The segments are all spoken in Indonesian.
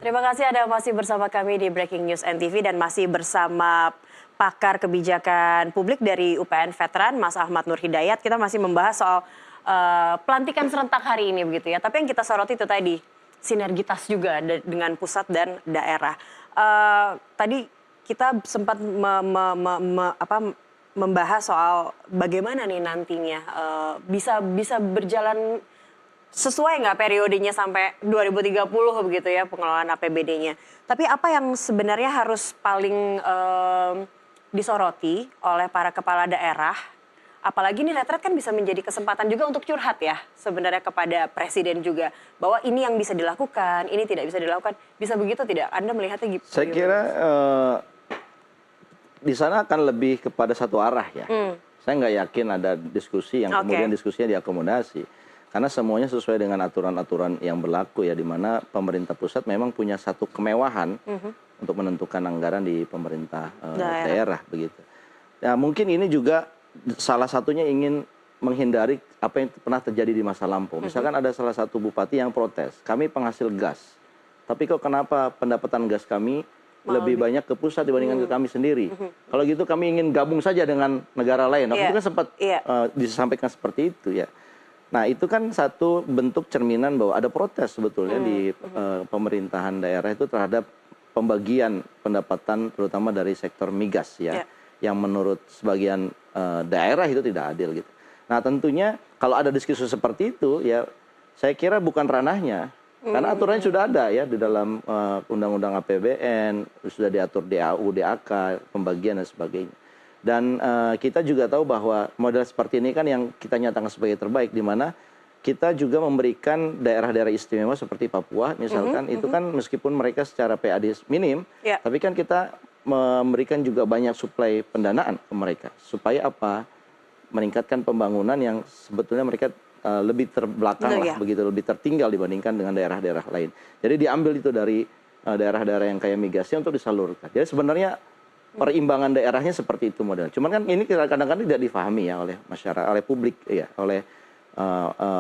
Terima kasih Anda masih bersama kami di Breaking News NTV dan masih bersama pakar kebijakan publik dari UPN Veteran, Mas Ahmad Nur Hidayat. Kita masih membahas soal pelantikan serentak hari ini begitu ya. Tapi yang kita soroti itu tadi sinergitas juga dengan pusat dan daerah. Tadi kita sempat membahas soal bagaimana nih nantinya bisa berjalan sesuai nggak periodenya sampai 2030 begitu ya pengelolaan APBD-nya. Tapi apa yang sebenarnya harus paling disoroti oleh para kepala daerah, apalagi nih retret kan bisa menjadi kesempatan juga untuk curhat ya sebenarnya kepada presiden juga. Bahwa ini yang bisa dilakukan, ini tidak bisa dilakukan. Bisa begitu tidak? Anda melihatnya gitu? Saya kira di sana akan lebih kepada satu arah ya. Saya nggak yakin ada diskusi yang kemudian diskusinya diakomodasi. Karena semuanya sesuai dengan aturan-aturan yang berlaku ya, di mana pemerintah pusat memang punya satu kemewahan untuk menentukan anggaran di pemerintah daerah begitu. Ya mungkin ini juga salah satunya ingin menghindari apa yang pernah terjadi di masa lampau. Misalkan ada salah satu bupati yang protes, kami penghasil gas, tapi kok kenapa pendapatan gas kami lebih banyak ke pusat dibandingkan ke kami sendiri. Kalau gitu kami ingin gabung saja dengan negara lain. Waktu itu kan sempat disampaikan seperti itu ya. Nah itu kan satu bentuk cerminan bahwa ada protes sebetulnya di pemerintahan daerah itu terhadap pembagian pendapatan terutama dari sektor migas ya, yang menurut sebagian daerah itu tidak adil gitu. Nah tentunya kalau ada diskusi seperti itu ya saya kira bukan ranahnya, karena aturannya sudah ada ya di dalam Undang-Undang APBN, sudah diatur DAU, DAK, pembagian dan sebagainya. Dan kita juga tahu bahwa model seperti ini kan yang kita nyatakan sebagai terbaik, di mana kita juga memberikan daerah-daerah istimewa seperti Papua misalkan, itu kan meskipun mereka secara PAD minim, tapi kan kita memberikan juga banyak suplai pendanaan ke mereka. Supaya apa? Meningkatkan pembangunan yang sebetulnya mereka lebih terbelakang lah, begitu, lebih tertinggal dibandingkan dengan daerah-daerah lain. Jadi diambil itu dari daerah-daerah yang kaya migasnya untuk disalurkan. Jadi sebenarnya perimbangan daerahnya seperti itu model. Cuman kan ini kadang-kadang tidak difahami ya oleh masyarakat, oleh publik ya, oleh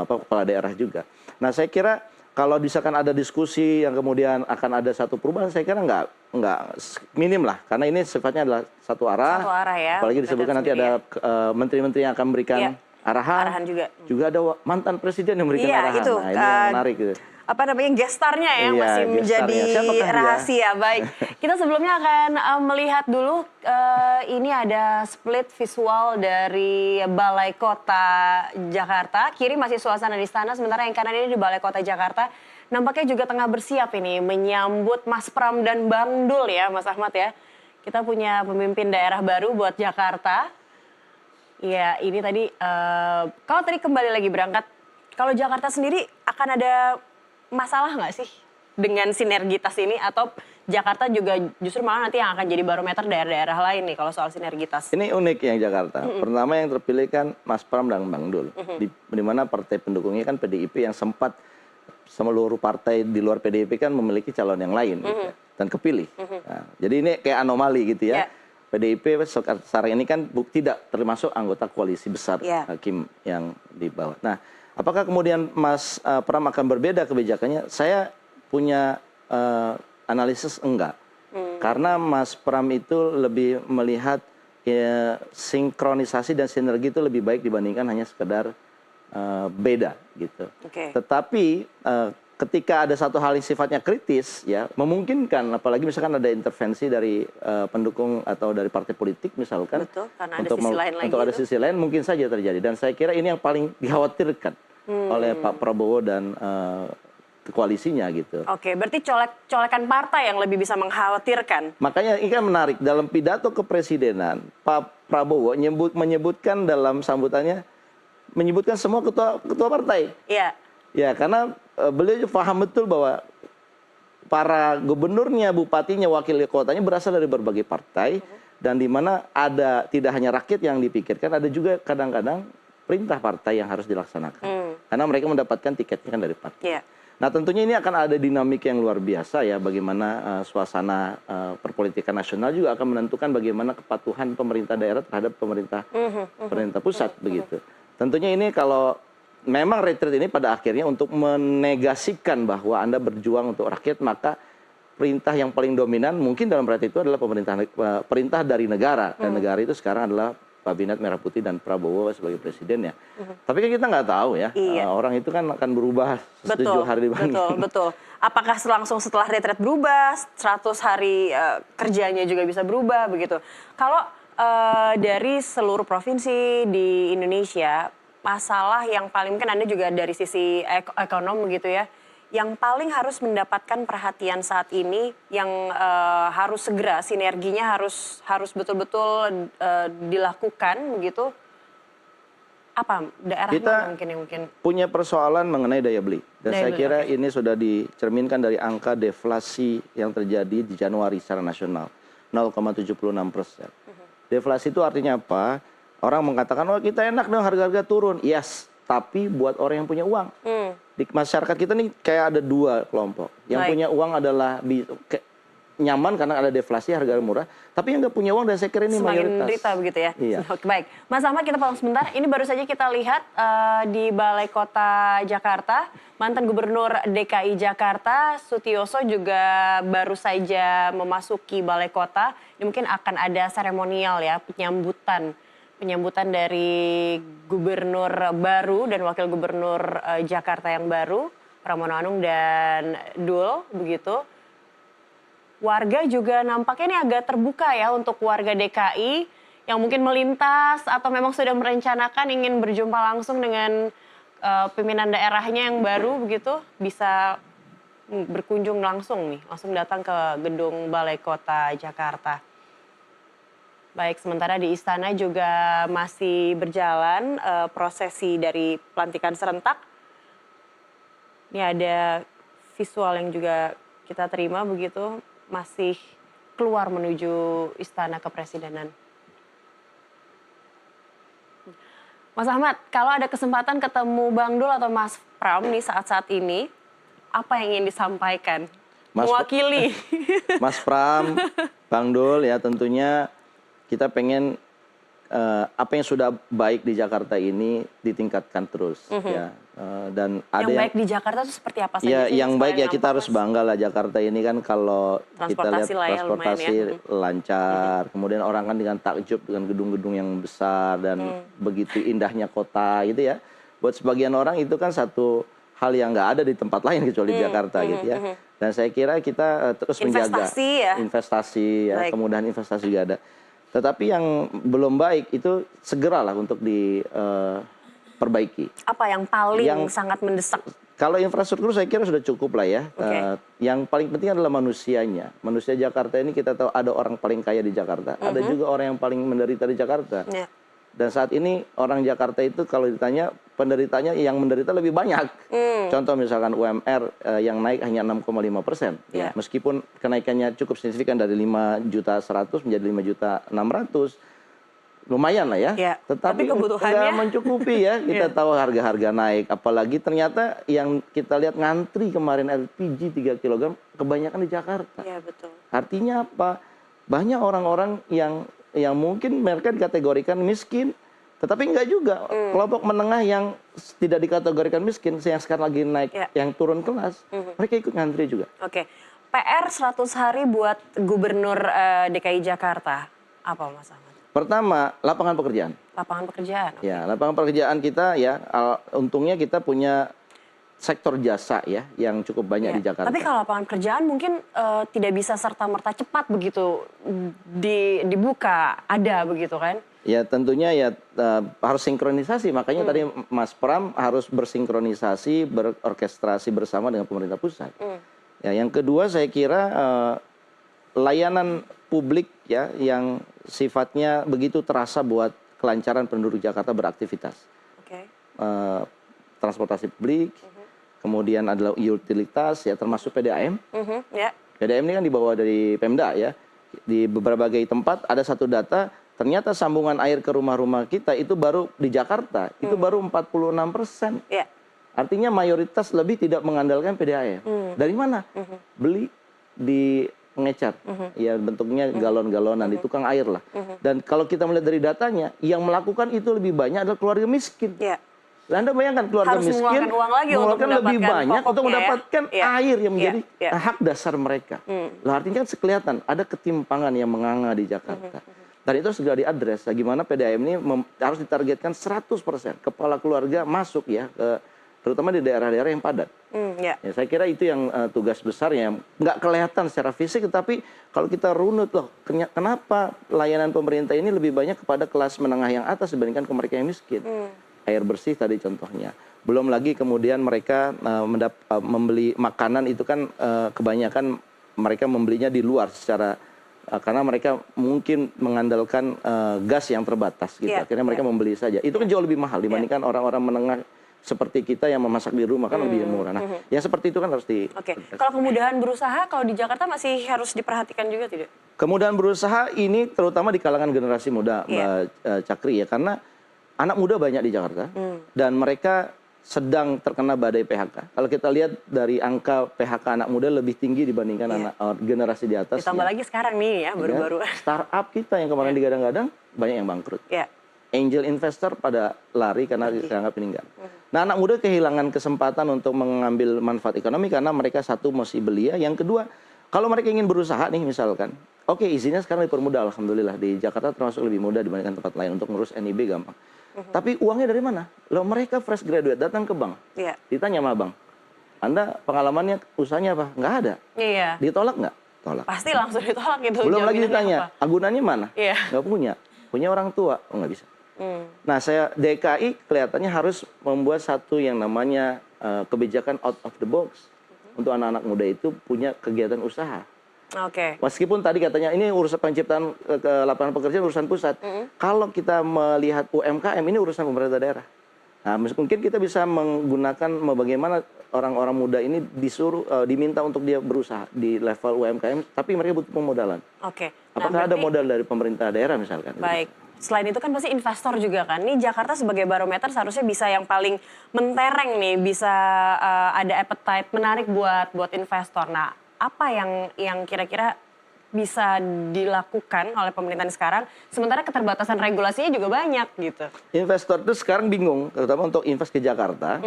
kepala daerah juga. Nah saya kira kalau misalkan ada diskusi yang kemudian akan ada satu perubahan, saya kira nggak minim lah, karena ini sifatnya adalah satu arah. Satu arah ya. Apalagi disebutkan nanti ada menteri-menteri yang akan memberikan arahan juga. Juga ada mantan presiden yang memberikan arahan. Itu, nah ini yang menarik gitu. Apa namanya gestarnya ya, masih menjadi rahasia. Baik, kita sebelumnya akan melihat dulu ini ada split visual dari Balai Kota Jakarta. Kiri masih suasana di istana, sementara yang kanan ini di Balai Kota Jakarta. Nampaknya juga tengah bersiap ini menyambut Mas Pram dan Bang Dul ya Mas Ahmad ya. Kita punya pemimpin daerah baru buat Jakarta. Ya ini tadi, kalau tadi kembali lagi berangkat, kalau Jakarta sendiri akan ada masalah nggak sih dengan sinergitas ini, atau Jakarta juga justru malah nanti yang akan jadi barometer daerah-daerah lain nih kalau soal sinergitas? Ini unik yang Jakarta. Pertama yang terpilih kan Mas Pram dan Bang Dul. Di mana partai pendukungnya kan PDIP yang sempat seluruh partai di luar PDIP kan memiliki calon yang lain gitu, dan kepilih. Nah, jadi ini kayak anomali gitu ya. PDIP sekarang ini kan tidak termasuk anggota koalisi besar hakim yang di bawah. Nah, apakah kemudian Mas Pram akan berbeda kebijakannya? Saya punya analisis enggak. Karena Mas Pram itu lebih melihat sinkronisasi dan sinergi itu lebih baik dibandingkan hanya sekedar beda gitu. Tetapi ketika ada satu hal yang sifatnya kritis ya, memungkinkan, apalagi misalkan ada intervensi dari pendukung atau dari partai politik misalkan. Betul, karena ada sisi lain lagi. Untuk ada sisi lain mungkin saja terjadi. Dan saya kira ini yang paling dikhawatirkan oleh Pak Prabowo dan koalisinya gitu. Oke, berarti colekan partai yang lebih bisa mengkhawatirkan. Makanya ini kan menarik, dalam pidato kepresidenan Pak Prabowo menyebutkan dalam sambutannya, menyebutkan semua ketua partai. Iya. Ya, karena beliau paham betul bahwa para gubernurnya, bupatinya, wakil kotanya berasal dari berbagai partai, dan di mana ada tidak hanya rakyat yang dipikirkan, ada juga kadang-kadang perintah partai yang harus dilaksanakan. Karena mereka mendapatkan tiketnya kan dari partai. Nah tentunya ini akan ada dinamik yang luar biasa ya, bagaimana suasana perpolitikan nasional juga akan menentukan bagaimana kepatuhan pemerintah daerah terhadap pemerintah pusat begitu. Tentunya ini kalau memang retreat ini pada akhirnya untuk menegasikan bahwa Anda berjuang untuk rakyat, maka perintah yang paling dominan mungkin dalam berarti itu adalah perintah dari negara, dan negara itu sekarang adalah Kabinet Merah Putih dan Prabowo sebagai presiden ya. Tapi kan kita nggak tahu ya, orang itu kan akan berubah 7 hari dibanding. Betul. Apakah langsung setelah retret berubah, 100 hari kerjanya juga bisa berubah begitu. Kalau dari seluruh provinsi di Indonesia, masalah yang paling mungkin Anda juga dari sisi ekonom gitu ya, yang paling harus mendapatkan perhatian saat ini, yang harus segera sinerginya harus betul-betul dilakukan begitu, apa daerah mana mungkin yang punya persoalan mengenai daya beli, dan saya kira ini sudah dicerminkan dari angka deflasi yang terjadi di Januari secara nasional 0,76%. Deflasi itu artinya apa? Orang mengatakan, oh kita enak dong harga-harga turun. Yes, tapi buat orang yang punya uang. Di masyarakat kita nih kayak ada 2 kelompok. Yang punya uang adalah nyaman karena ada deflasi, harga murah. Tapi yang nggak punya uang, dan saya kira ini semakin mayoritas. derita begitu ya. Iya. Baik, Mas Ahmad, kita potong sebentar. Ini baru saja kita lihat di Balai Kota Jakarta, mantan Gubernur DKI Jakarta Sutiyoso juga baru saja memasuki Balai Kota. Ini mungkin akan ada seremonial ya, penyambutan dari Gubernur baru dan Wakil Gubernur Jakarta yang baru, Pramono Anung dan Dul begitu. Warga juga nampaknya ini agak terbuka ya untuk warga DKI yang mungkin melintas atau memang sudah merencanakan ingin berjumpa langsung dengan pimpinan daerahnya yang baru begitu, bisa berkunjung langsung datang ke gedung Balai Kota Jakarta. Baik, sementara di istana juga masih berjalan prosesi dari pelantikan serentak. Ini ada visual yang juga kita terima begitu, masih keluar menuju istana kepresidenan. Mas Ahmad, kalau ada kesempatan ketemu Bang Dul atau Mas Pram nih saat-saat ini, apa yang ingin disampaikan? Mewakili. Mas Pram, Bang Dul ya, tentunya kita pengen apa yang sudah baik di Jakarta ini ditingkatkan terus ya. Dan ada yang baik di Jakarta itu seperti apa saja? Ya, yang baik ya kita harus bangga lah, Jakarta ini kan kalau kita lihat transportasi lancar, kemudian orang kan dengan takjub dengan gedung-gedung yang besar dan begitu indahnya kota gitu ya. Buat sebagian orang itu kan satu hal yang nggak ada di tempat lain kecuali di Jakarta gitu ya. Dan saya kira kita terus menjaga investasi ya, kemudahan investasi juga ada. Tetapi yang belum baik itu segeralah untuk diperbaiki. Apa yang paling sangat mendesak? Kalau infrastruktur saya kira sudah cukup lah ya. Yang paling penting adalah manusianya. Manusia Jakarta ini kita tahu ada orang paling kaya di Jakarta. Ada juga orang yang paling menderita di Jakarta. Dan saat ini orang Jakarta itu kalau ditanya penderitanya yang menderita lebih banyak. Contoh misalkan UMR yang naik hanya 6,5%. Meskipun kenaikannya cukup signifikan dari 5.100.000 menjadi 5.600.000. Lumayan lah ya. Tetapi nggak mencukupi ya. Kita tahu harga-harga naik. Apalagi ternyata yang kita lihat ngantri kemarin LPG 3 kg kebanyakan di Jakarta. Betul. Artinya apa? Banyak orang-orang yang mungkin mereka dikategorikan miskin, tetapi enggak juga. Kelompok menengah yang tidak dikategorikan miskin, yang sekarang lagi naik, yang turun kelas, mereka ikut ngantri juga. PR 100 hari buat Gubernur DKI Jakarta, apa Mas Ahmad? Pertama, lapangan pekerjaan. Lapangan pekerjaan. Ya, lapangan pekerjaan kita ya, untungnya kita punya sektor jasa ya yang cukup banyak di Jakarta. Tapi kalau lapangan pekerjaan mungkin tidak bisa serta-merta cepat begitu dibuka, ada begitu kan? Ya tentunya ya harus sinkronisasi, makanya tadi Mas Pram harus bersinkronisasi, berorkestrasi bersama dengan pemerintah pusat. Ya, yang kedua saya kira layanan publik ya yang sifatnya begitu terasa buat kelancaran penduduk Jakarta beraktivitas. Transportasi publik, kemudian adalah utilitas ya termasuk PDAM. PDAM ini kan dibawa dari Pemda ya. Di berbagai tempat ada satu data, ternyata sambungan air ke rumah-rumah kita itu baru di Jakarta itu baru 46%. Artinya mayoritas lebih tidak mengandalkan PDAM. Dari mana? Beli di pengecat, ya bentuknya galon-galonan di tukang air lah. Dan kalau kita melihat dari datanya, yang melakukan itu lebih banyak adalah keluarga miskin. Lah Anda bayangkan keluarga Harus miskin mengeluarkan uang lagi untuk mengeluarkan lebih mendapatkan banyak untuk pokoknya ya. mendapatkan Iya. air yang menjadi Iya. hak dasar mereka. Lah artinya kan kelihatan ada ketimpangan yang menganga di Jakarta. Dan itu segera diadres. Gimana PDAM ini harus ditargetkan 100% kepala keluarga masuk ya, terutama di daerah-daerah yang padat. Ya, saya kira itu yang tugas besarnya. Nggak kelihatan secara fisik, tapi kalau kita runut loh, kenapa layanan pemerintah ini lebih banyak kepada kelas menengah yang atas dibandingkan ke mereka yang miskin. Air bersih tadi contohnya. Belum lagi kemudian mereka membeli makanan itu kan kebanyakan mereka membelinya di luar secara karena mereka mungkin mengandalkan gas yang terbatas gitu. Akhirnya mereka membeli saja. Itu kan jauh lebih mahal dibandingkan orang-orang menengah seperti kita yang memasak di rumah kan lebih murah. Nah, yang seperti itu kan harus di. Kalau kemudahan berusaha kalau di Jakarta masih harus diperhatikan juga tidak? Kemudahan berusaha ini terutama di kalangan generasi muda, Mbak Cakri ya, karena anak muda banyak di Jakarta dan mereka sedang terkena badai PHK. Kalau kita lihat dari angka PHK anak muda lebih tinggi dibandingkan anak generasi di atas. Ditambah lagi sekarang nih ya baru-baru. Startup kita yang kemarin digadang-gadang banyak yang bangkrut. Angel investor pada lari karena dianggap meninggal. Nah anak muda kehilangan kesempatan untuk mengambil manfaat ekonomi karena mereka satu masih belia. Yang kedua kalau mereka ingin berusaha nih misalkan, oke izinnya sekarang dipermudah alhamdulillah di Jakarta termasuk lebih mudah dibandingkan tempat lain untuk ngurus NIB gampang. Tapi uangnya dari mana? Loh mereka fresh graduate datang ke bank. Ditanya sama bank, Anda pengalamannya usahanya apa? Nggak ada. Ditolak nggak? Tolak. Pasti langsung ditolak itu. Belum lagi ditanya, agunannya mana? Nggak punya. Punya orang tua? Oh nggak bisa. Nah DKI kelihatannya harus membuat satu yang namanya kebijakan out of the box. Untuk anak-anak muda itu punya kegiatan usaha. Meskipun tadi katanya ini urusan penciptaan lapangan pekerjaan urusan pusat. Kalau kita melihat UMKM ini urusan pemerintah daerah. Nah, mungkin kita bisa menggunakan bagaimana orang-orang muda ini diminta untuk dia berusaha di level UMKM, tapi mereka butuh pemodalan. Apakah ada modal dari pemerintah daerah misalkan? Baik. Selain itu kan pasti investor juga kan. Ini Jakarta sebagai barometer seharusnya bisa yang paling mentereng nih, bisa ada appetite menarik buat investor. Nah, apa yang kira-kira bisa dilakukan oleh pemerintahan sekarang, sementara keterbatasan regulasinya juga banyak gitu. Investor itu sekarang bingung, terutama untuk invest ke Jakarta,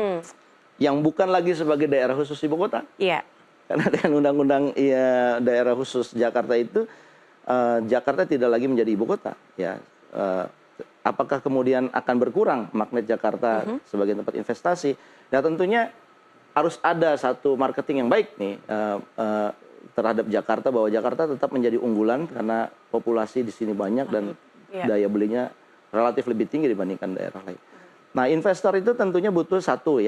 yang bukan lagi sebagai daerah khusus ibu kota. Karena dengan undang-undang daerah khusus Jakarta itu, Jakarta tidak lagi menjadi ibu kota. Apakah kemudian akan berkurang magnet Jakarta sebagai tempat investasi? Nah tentunya harus ada satu marketing yang baik nih terhadap Jakarta, bahwa Jakarta tetap menjadi unggulan karena populasi di sini banyak dan daya belinya relatif lebih tinggi dibandingkan daerah lain. Nah investor itu tentunya butuh satu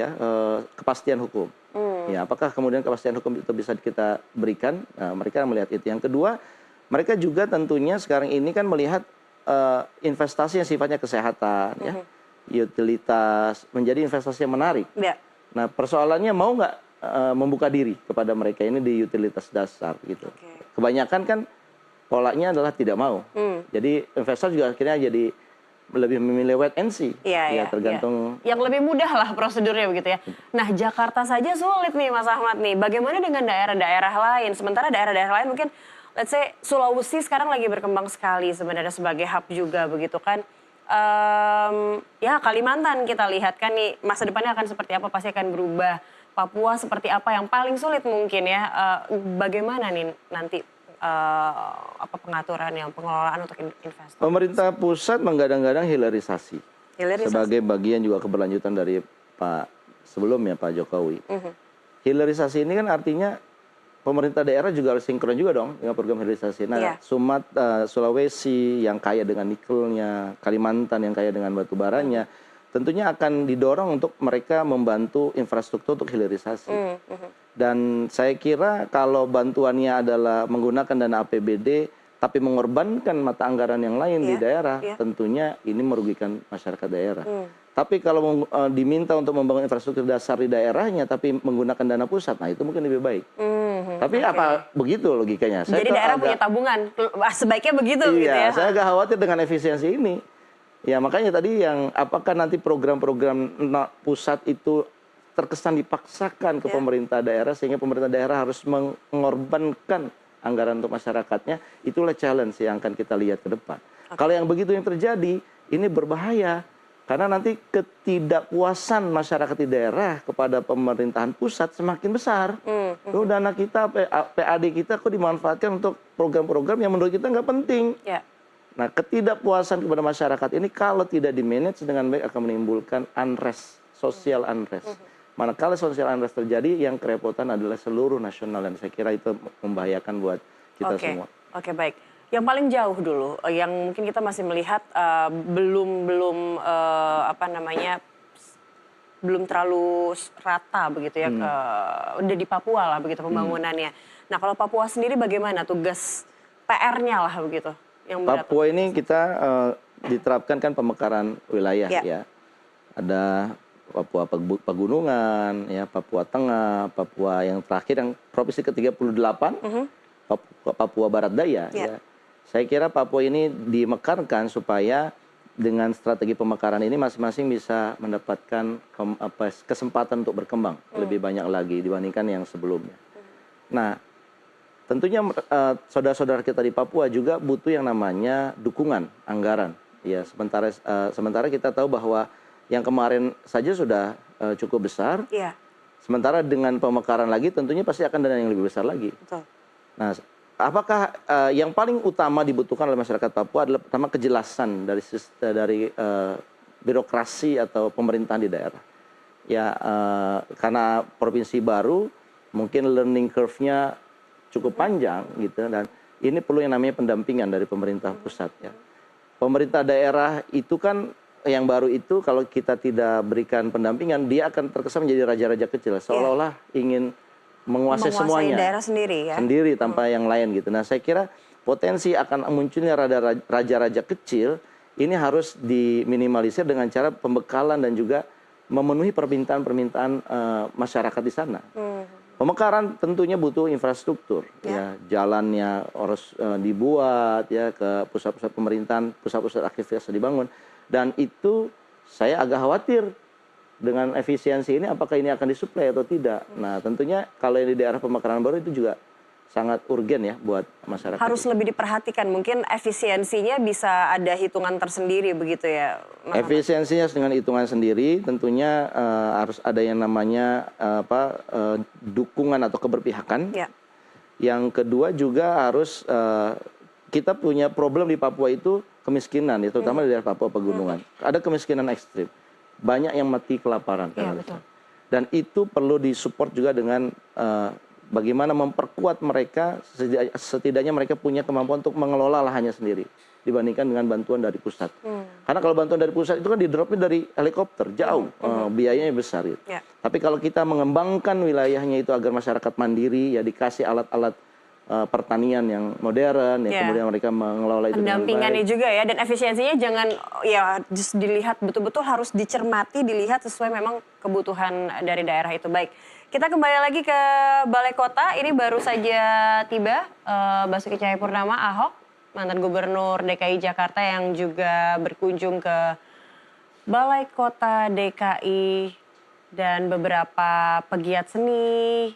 kepastian hukum. Apakah kemudian kepastian hukum itu bisa kita berikan? Mereka melihat itu. Yang kedua, mereka juga tentunya sekarang ini kan melihat investasi yang sifatnya kesehatan, utilitas, menjadi investasi yang menarik. Nah persoalannya mau nggak membuka diri kepada mereka ini di utilitas dasar gitu. Kebanyakan kan polanya adalah tidak mau. Jadi investor juga akhirnya jadi lebih memilih wait and see. Tergantung. Yang lebih mudah lah prosedurnya begitu ya. Nah Jakarta saja sulit nih Mas Ahmad nih. Bagaimana dengan daerah-daerah lain? Sementara daerah-daerah lain mungkin let's say Sulawesi sekarang lagi berkembang sekali sebenarnya sebagai hub juga begitu kan. Kalimantan kita lihat kan nih masa depannya akan seperti apa, pasti akan berubah. Papua seperti apa yang paling sulit mungkin ya. Bagaimana nih nanti pengaturan yang pengelolaan untuk investor? Pemerintah pusat menggadang-gadang hilirisasi sebagai bagian juga keberlanjutan dari sebelumnya Pak Jokowi. Hilirisasi ini kan artinya pemerintah daerah juga harus sinkron juga dong dengan program hilirisasi. Nah, Sulawesi yang kaya dengan nikelnya, Kalimantan yang kaya dengan batu baranya, tentunya akan didorong untuk mereka membantu infrastruktur untuk hilirisasi. Dan saya kira kalau bantuannya adalah menggunakan dana APBD, tapi mengorbankan mata anggaran yang lain di daerah, tentunya ini merugikan masyarakat daerah. Tapi kalau diminta untuk membangun infrastruktur dasar di daerahnya, tapi menggunakan dana pusat, nah itu mungkin lebih baik. Tapi apa begitu logikanya? Jadi daerah punya tabungan, sebaiknya begitu gitu ya? Saya agak khawatir dengan efisiensi ini. Ya makanya tadi yang apakah nanti program-program pusat itu terkesan dipaksakan ke pemerintah daerah sehingga pemerintah daerah harus mengorbankan anggaran untuk masyarakatnya, itulah challenge yang akan kita lihat ke depan. Kalau yang begitu yang terjadi, ini berbahaya Karena nanti ketidakpuasan masyarakat di daerah kepada pemerintahan pusat semakin besar. Tuh dana kita, PAD kita kok dimanfaatkan untuk program-program yang menurut kita nggak penting. Ya. Nah, ketidakpuasan kepada masyarakat ini kalau tidak di-manage dengan baik akan menimbulkan unrest, social unrest. Manakala social unrest terjadi, yang kerepotan adalah seluruh nasional, dan saya kira itu membahayakan buat kita semua. Oke, baik. Yang paling jauh dulu, yang mungkin kita masih melihat belum terlalu rata begitu ya, udah di Papua lah begitu pembangunannya. Nah, kalau Papua sendiri bagaimana tugas PR-nya lah begitu? Yang Papua ini kita diterapkan kan pemekaran wilayah ya. Ada Papua Pegunungan, ya, Papua Tengah, Papua yang terakhir yang provinsi ke-38, Papua Barat Daya. Ya. Saya kira Papua ini dimekarkan supaya dengan strategi pemekaran ini masing-masing bisa mendapatkan kesempatan untuk berkembang lebih banyak lagi dibandingkan yang sebelumnya. Nah, tentunya saudara-saudara kita di Papua juga butuh yang namanya dukungan anggaran. Ya, sementara kita tahu bahwa yang kemarin saja sudah cukup besar. Iya. Sementara dengan pemekaran lagi tentunya pasti akan dana yang lebih besar lagi. Betul. Nah, apakah yang paling utama dibutuhkan oleh masyarakat Papua adalah pertama kejelasan dari birokrasi atau pemerintahan di daerah. Ya, karena provinsi baru mungkin learning curve-nya cukup panjang gitu, dan ini perlu yang namanya pendampingan dari pemerintah pusat ya. Pemerintah daerah itu kan yang baru itu kalau kita tidak berikan pendampingan, dia akan terkesan menjadi raja-raja kecil, seolah-olah ingin menguasai semuanya daerah sendiri ya, sendiri tanpa yang lain gitu. Nah, saya kira potensi akan munculnya raja-raja kecil ini harus diminimalisir dengan cara pembekalan dan juga memenuhi permintaan-permintaan masyarakat di sana. Pemekaran tentunya butuh infrastruktur, ya, jalannya harus dibuat ya ke pusat-pusat pemerintahan, pusat-pusat aktivitas dibangun, dan itu saya agak khawatir dengan efisiensi ini, apakah ini akan disuplai atau tidak. Nah, tentunya kalau di daerah pemekaran baru itu juga sangat urgen ya buat masyarakat. Harus lebih diperhatikan, mungkin efisiensinya bisa ada hitungan tersendiri begitu ya. Efisiensinya dengan hitungan sendiri, tentunya harus ada yang namanya dukungan atau keberpihakan. Ya. Yang kedua juga harus kita punya problem di Papua itu kemiskinan, ya, terutama di daerah Papua Pegunungan. Ada kemiskinan ekstrim, banyak yang mati kelaparan. Ya, betul. Dan itu perlu disupport juga dengan bagaimana memperkuat mereka, setidaknya mereka punya kemampuan untuk mengelola lahannya sendiri dibandingkan dengan bantuan dari pusat. Karena kalau bantuan dari pusat itu kan di-dropnya dari helikopter, jauh, biayanya besar gitu. Ya. Tapi kalau kita mengembangkan wilayahnya itu agar masyarakat mandiri, ya dikasih alat-alat pertanian yang modern, ya, kemudian mereka mengelola itu dengan baik. Pendampingannya juga ya, dan efisiensinya jangan ya just dilihat, betul-betul harus dicermati, dilihat sesuai memang kebutuhan dari daerah itu. Baik. Kita kembali lagi ke Balai Kota, ini baru saja tiba Basuki Cahayapurnama, Ahok, mantan Gubernur DKI Jakarta yang juga berkunjung ke Balai Kota DKI dan beberapa pegiat seni.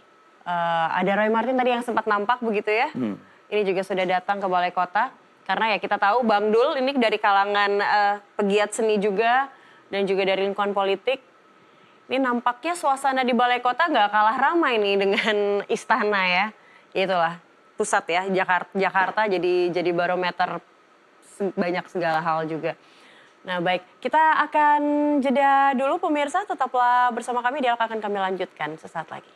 Ada Roy Martin tadi yang sempat nampak begitu ya, ini juga sudah datang ke Balai Kota. Karena ya kita tahu Bang Dul ini dari kalangan pegiat seni juga dan juga dari lingkungan politik. Ini nampaknya suasana di Balai Kota nggak kalah ramai nih dengan istana ya. Itulah pusat ya, Jakarta jadi barometer banyak segala hal juga. Nah baik, kita akan jeda dulu pemirsa, tetaplah bersama kami, dialog akan kami lanjutkan sesaat lagi.